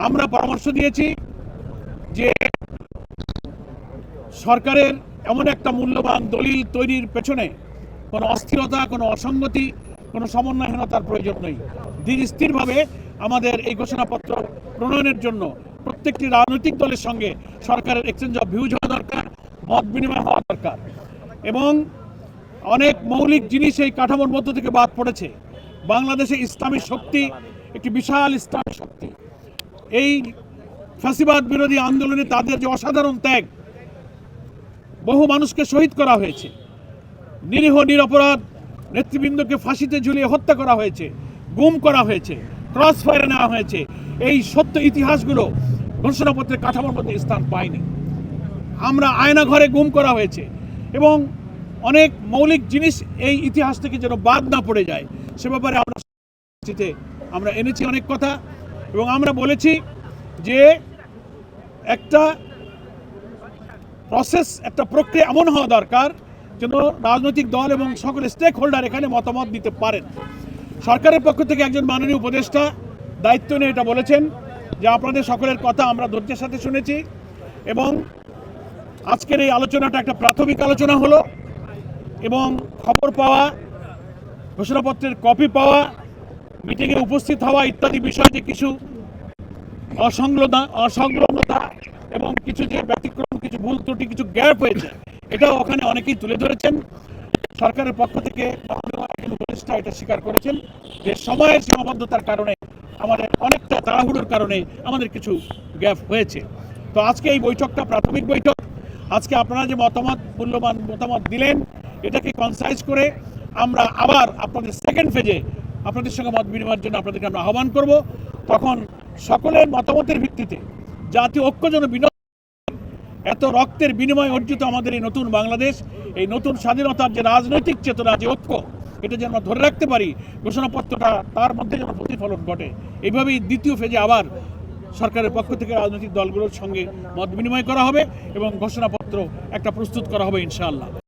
আমরা পরামর্শ দিয়েছি যে সরকারের এমন একটা মূল্যবান দলিল তৈরির পেছনে কোনো অস্থিরতা, কোনো অসঙ্গতি, কোনো সমন্বয়হীনতার প্রয়োজন নেই। ধীর স্থিরভাবে আমাদের এই ঘোষণাপত্র প্রণয়নের জন্য প্রত্যেকটি রাজনৈতিক দলের সঙ্গে সরকারের এক্সচেঞ্জ অফ ভিউজ হওয়া দরকার, মত বিনিময় হওয়া দরকার। এবং অনেক মৌলিক জিনিস এই কাঠামোর মধ্য থেকে বাদ পড়েছে। বাংলাদেশে ইসলামী শক্তি একটি বিশাল ইসলামী শক্তি। এই ফ্যাসিবাদ বিরোধী আন্দোলনে তাদের যে অসাধারণ ত্যাগ, বহু মানুষকে শহীদ করা হয়েছে, নিরীহ নিরপরাধ নেতৃবৃন্দকে ফাঁসিতে ঝুলিয়ে হত্যা করা হয়েছে, গুম করা হয়েছে, ক্রস ফায়ারে নেওয়া হয়েছে। এই সত্য ইতিহাসগুলো ঘোষণাপত্রের কাঠামোর মধ্যে স্থান পায়নি। আমরা আয়না ঘরে গুম করা হয়েছে এবং অনেক মৌলিক জিনিস এই ইতিহাস থেকে যেন বাদ না পড়ে যায় সে ব্যাপারে আমরা এনেছি অনেক কথা। এবং আমরা বলেছি যে একটা প্রসেস, একটা প্রক্রিয়া এমন হওয়া দরকার যেন রাজনৈতিক দল এবং সকল স্টেক হোল্ডার এখানে মতামত দিতে পারেন। সরকারের পক্ষ থেকে একজন মাননীয় উপদেষ্টা দায়িত্ব নিয়ে এটা বলেছেন যে আপনাদের সকলের কথা আমরা ধৈর্যের সাথে শুনেছি এবং আজকের এই আলোচনাটা একটা প্রাথমিক আলোচনা হলো এবং খবর পাওয়া, ঘোষণাপত্রের কপি পাওয়া, মিটিংয়ে উপস্থিত হওয়া ইত্যাদি বিষয়ে কিছু অসংলগ্নতা এবং কিছু যে ব্যতিক্রম, কিছু ভুল ত্রুটি, কিছু গ্যাপ হয়েছে, এটাও ওখানে অনেকেই তুলে ধরেছেন। সরকারের পক্ষ থেকে উপদেষ্টা এটা স্বীকার করেছেন যে সময়ের সীমাবদ্ধতার কারণে, আমাদের অনেকটা তাড়াহুড়োর কারণে আমাদের কিছু গ্যাপ হয়েছে। তো আজকে এই বৈঠকটা প্রাথমিক বৈঠক। আজকে আপনারা যে মূল্যবান মতামত দিলেন, এটাকে কনসাইজ করে আমরা আবার আপনাদের সেকেন্ড ফেজে আপনাদের সঙ্গে মত বিনিময়ের জন্য আপনাদেরকে আমরা আহ্বান করব। তখন সকলের মতামতের ভিত্তিতে জাতীয় ঐক্য যেন এত রক্তের বিনিময় অর্জিত আমাদের এই নতুন বাংলাদেশ, এই নতুন স্বাধীনতার যে রাজনৈতিক চেতনা, যে ঐক্য, এটা যেন আমরা ধরে রাখতে পারি, ঘোষণাপত্রটা তার মধ্যে যেন প্রতিফলন ঘটে। এইভাবেই দ্বিতীয় ফেজে আবার সরকারের পক্ষ থেকে রাজনৈতিক দলগুলোর সঙ্গে মত বিনিময় করা হবে এবং ঘোষণাপত্র একটা প্রস্তুত করা হবে ইনশাআল্লাহ।